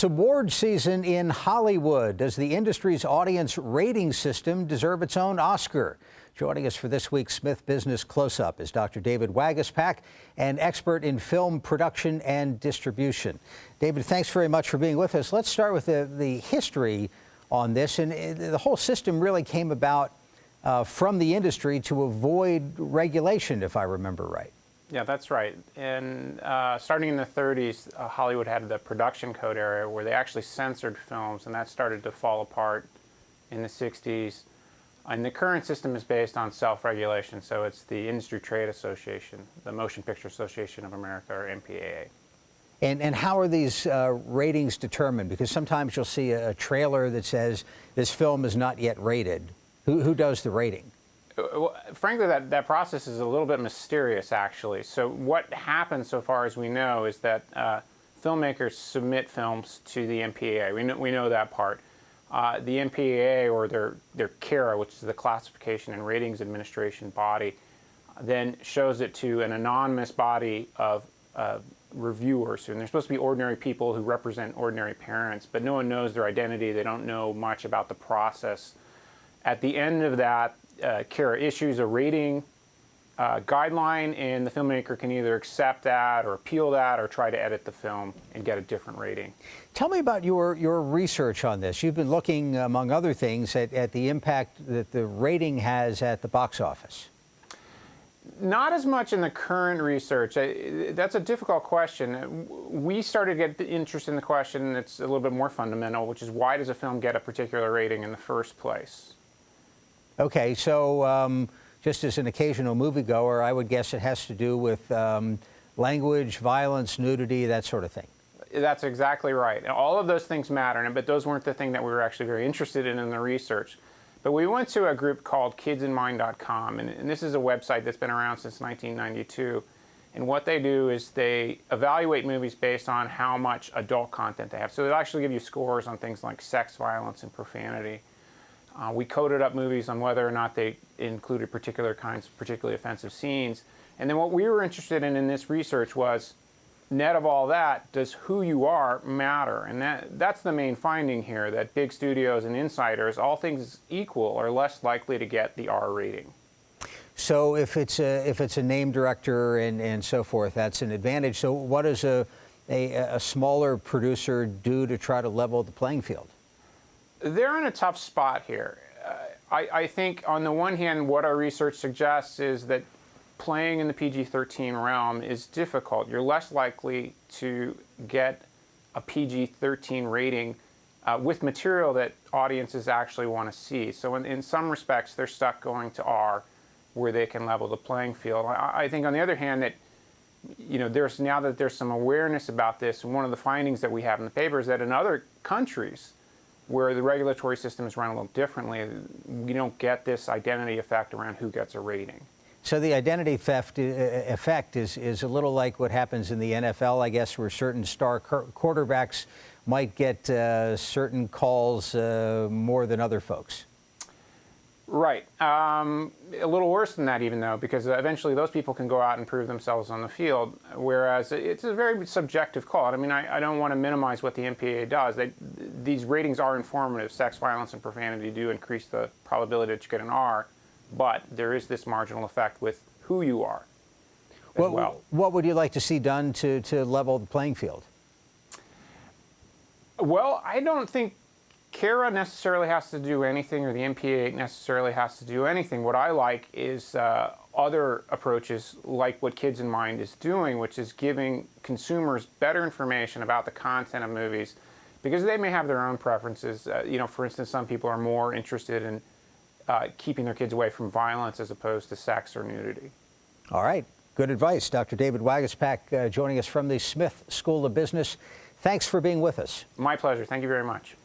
It's award season in Hollywood. Does the industry's audience rating system deserve its own Oscar? Joining us for this week's Smith Business Close-Up is Dr. David Waguespack, an expert in film production and distribution. David, thanks very much for being with us. Let's start with the history on this. And the whole system really came about from the industry to avoid regulation, if I remember right. Yeah, that's right. And starting in the 30s, Hollywood had the production code era where they actually censored films, and that started to fall apart in the 60s. And the current system is based on self-regulation, so it's the Industry Trade Association, the Motion Picture Association of America, or MPAA. And how are these ratings determined? Because sometimes you'll see a trailer that says this film is not yet rated. Who does the rating? Well, frankly, that process is a little bit mysterious, actually. So what happens, so far as we know, is that filmmakers submit films to the MPAA. We know that part. The MPAA, or their CARA, which is the Classification and Ratings Administration body, then shows it to an anonymous body of reviewers. And they're supposed to be ordinary people who represent ordinary parents, but no one knows their identity. They don't know much about the process. At the end of that, CARA issues a rating guideline, and the filmmaker can either accept that or appeal that or try to edit the film and get a different rating. Tell me about your research on this. You've been looking, among other things, at the impact that the rating has at the box office. Not as much in the current research. That's a difficult question. We started to get interested in the question that's a little bit more fundamental, which is why does a film get a particular rating in the first place? Okay, so just as an occasional moviegoer, I would guess it has to do with language, violence, nudity, that sort of thing. That's exactly right. All of those things matter, but those weren't the thing that we were actually very interested in the research. But we went to a group called kidsinmind.com, and this is a website that's been around since 1992. And what they do is they evaluate movies based on how much adult content they have. So they'll actually give you scores on things like sex, violence, and profanity. We coded up movies on whether or not they included particular kinds of particularly offensive scenes. And then what we were interested in this research was, net of all that, does who you are matter? And that's the main finding here, that big studios and insiders, all things equal, are less likely to get the R rating. So if it's a name director and so forth, that's an advantage. So what does a smaller producer do to try to level the playing field? They're in a tough spot here. I think on the one hand, what our research suggests is that playing in the PG-13 realm is difficult. You're less likely to get a PG-13 rating with material that audiences actually want to see. So in some respects, they're stuck going to R, where they can level the playing field. I think on the other hand that, now that there's some awareness about this, and one of the findings that we have in the paper is that in other countries where the regulatory system is run a little differently, you don't get this identity effect around who gets a rating. So the identity theft effect is a little like what happens in the NFL, I guess, where certain star quarterbacks might get certain calls more than other folks. Right. A little worse than that even, though, because eventually those people can go out and prove themselves on the field, whereas it's a very subjective call. I mean, I don't want to minimize what the MPAA does. These ratings are informative. Sex, violence, and profanity do increase the probability that you get an R, but there is this marginal effect with who you are as well. What would you like to see done to level the playing field? Well, I don't think CARA necessarily has to do anything, or the MPAA necessarily has to do anything. What I like is other approaches like what Kids in Mind is doing, which is giving consumers better information about the content of movies, because they may have their own preferences. For instance, some people are more interested in keeping their kids away from violence as opposed to sex or nudity. All right. Good advice. Dr. David Waguespack joining us from the Smith School of Business. Thanks for being with us. My pleasure. Thank you very much.